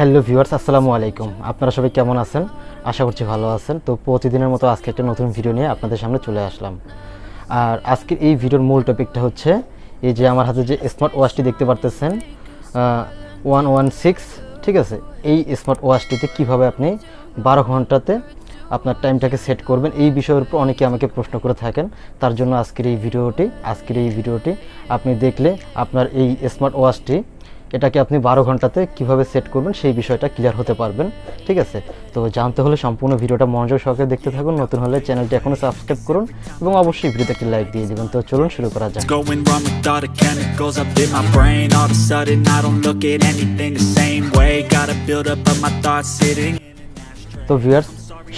Hello viewers, আসসালামু আলাইকুম। আপনারা সবাই কেমন আছেন? আশা করছি ভালো আছেন। তো প্রতিদিনের মতো আজকে একটা নতুন ভিডিও নিয়ে আপনাদের সামনে চলে আসলাম। আর আজকের এই ভিডিওর মূল টপিকটা হচ্ছে এই যে আমার হাতে যে স্মার্ট ওয়াচটি দেখতে পারতেছেন 116, ঠিক আছে। এই স্মার্ট ওয়াচটিতে কীভাবে আপনি 12 ঘন্টাতে আপনার টাইমটাকে সেট করবেন, এই বিষয়ের উপর অনেকে আমাকে প্রশ্ন করে থাকেন। তার জন্য আজকের এই ভিডিওটি আপনি দেখলে আপনার এই স্মার্ট ওয়াচটি এটাকে আপনি 12 ঘন্টাতে কিভাবে সেট করবেন সেই বিষয়টা ক্লিয়ার হতে পারবেন, ঠিক আছে। তো জানতে হলে সম্পূর্ণ ভিডিওটা মনোযোগ সহকারে দেখতে থাকুন। নতুন হলে চ্যানেলটি এখনও সাবস্ক্রাইব করুন এবং অবশ্যই ভিডিওতে একটি লাইক দিয়ে দিবেন। তো চলুন শুরু করা যাক। তো ভিউয়ার্স,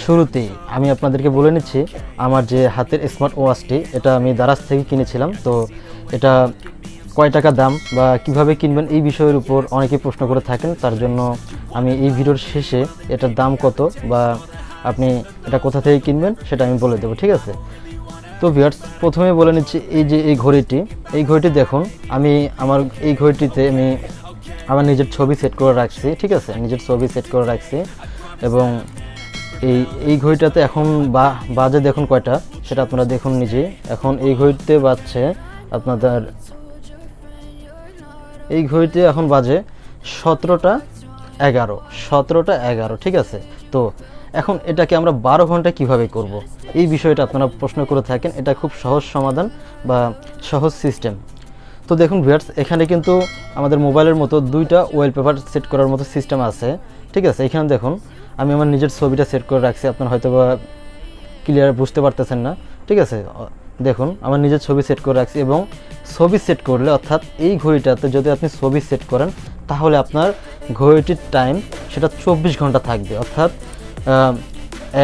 শুরুতেই আমি আপনাদেরকে বলে নিচ্ছি আমার যে হাতের স্মার্ট ওয়াচটি এটা আমি দারাজ থেকে কিনেছিলাম। তো এটা কয় টাকা দাম বা কিভাবে কিনবেন এই বিষয়ের উপর অনেকেই প্রশ্ন করে থাকেন। তার জন্য আমি এই ভিডিওর শেষে এটার দাম কত বা আপনি এটা কোথা থেকে কিনবেন সেটা আমি বলে দেবো, ঠিক আছে। তো ভিউয়ার্স, প্রথমে বলে নিচ্ছি এই যে এই ঘড়িটি দেখুন, আমি আমার এই ঘড়িটিতে আমি আমার নিজের ছবি সেট করে রাখছি, ঠিক আছে। নিজের ছবি সেট করে রাখছি এবং এই ঘড়িটাতে এখন বাজে দেখুন কয়টা সেটা আপনারা দেখুন নিজে। এখন এই ঘড়িতে বাজছে আপনাদের এই ঘড়িতে এখন বাজে 17টা 11, ঠিক আছে। তো এখন এটাকে আমরা 12 ঘন্টা কিভাবে করব এই বিষয়টা আপনারা প্রশ্ন করে থাকেন। এটা খুব সহজ সমাধান বা সহজ সিস্টেম। তো দেখুন ভিউয়ার্স, এখানে কিন্তু আমাদের মোবাইলের মতো দুইটা ওয়ালপেপার সেট করার মতো সিস্টেম আছে, ঠিক আছে। এখানে দেখুন আমি আমার নিজের ছবিটা সেট করে রাখছি, আপনারা হয়তো বা ক্লিয়ার বুঝতে পারতেছেন না, ঠিক আছে। দেখুন আমার নিজের ছবি সেট করে রাখছি এবং ছবি সেট করলে অর্থাৎ এই ঘড়িটাতে যদি আপনি ছবি সেট করেন তাহলে আপনার ঘড়িটির টাইম সেটা 24 ঘন্টা থাকবে। অর্থাৎ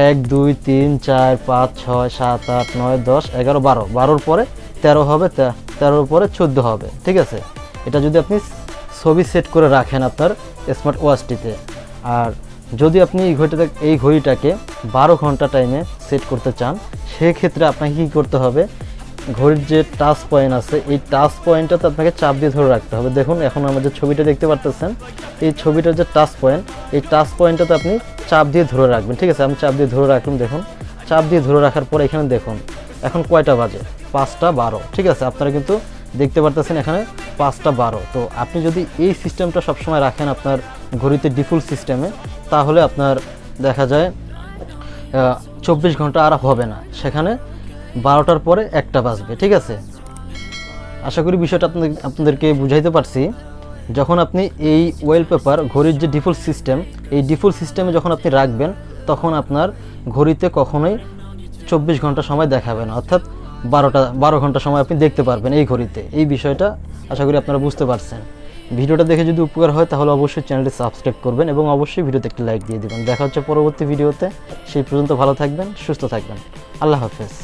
1 2 3 4 5 6 7 8 9 10 11 12, 12-র পরে 13 হবে, 13-র পরে 14 হবে, ঠিক আছে। এটা যদি আপনি ছবি সেট করে রাখেন আপনার স্মার্ট ওয়াচটিতে। আর যদি আপনি এই ঘড়িটাকে 12 ঘন্টা টাইমে সেট করতে চান সেক্ষেত্রে আপনাকে কী করতে হবে, ঘড়ির যে টাচ পয়েন্ট আছে এই টাচ পয়েন্টটাতে আপনাকে চাপ দিয়ে ধরে রাখতে হবে। দেখুন এখন আমাদের ছবিটা দেখতে পারতেছেন, এই ছবিটার যে টাচ পয়েন্ট এই টাচ পয়েন্টটাতে আপনি চাপ দিয়ে ধরে রাখবেন, ঠিক আছে। আমি চাপ দিয়ে ধরে রাখলাম, দেখুন চাপ দিয়ে ধরে রাখার পর এখানে দেখুন এখন কয়টা বাজে, 5টা 12, ঠিক আছে। আপনারা কিন্তু দেখতে পারতেছেন এখানে 5টা 12। তো আপনি যদি এই সিস্টেমটা সবসময় রাখেন আপনার ঘড়িতে ডিফল্ট সিস্টেমে তাহলে আপনার দেখা যায় 24 ঘন্টা আর হবে না, সেখানে 12টার পরে 1টা বাজবে, ঠিক আছে। আশা করি বিষয়টা আপনাদেরকে বুঝাইতে পারছি। যখন আপনি এই ওয়ালপেপার ঘড়ির যে ডিফল্ট সিস্টেম এই ডিফল্ট সিস্টেমে যখন আপনি রাখবেন তখন আপনার ঘড়িতে কখনোই 24 ঘন্টা সময় দেখাবে না, অর্থাৎ 12 ঘন্টা সময় আপনি দেখতে পারবেন এই ঘড়িতে। এই বিষয়টা আশা করি আপনারা বুঝতে পারছেন। ভিডিওটা দেখে যদি উপকার হয় তাহলে অবশ্যই চ্যানেলটি সাবস্ক্রাইব করবেন এবং অবশ্যই ভিডিওতে একটি লাইক দিয়ে দেবেন। দেখা হচ্ছে পরবর্তী ভিডিওতে। সেই পর্যন্ত ভালো থাকবেন, সুস্থ থাকবেন। আল্লাহ হাফেজ।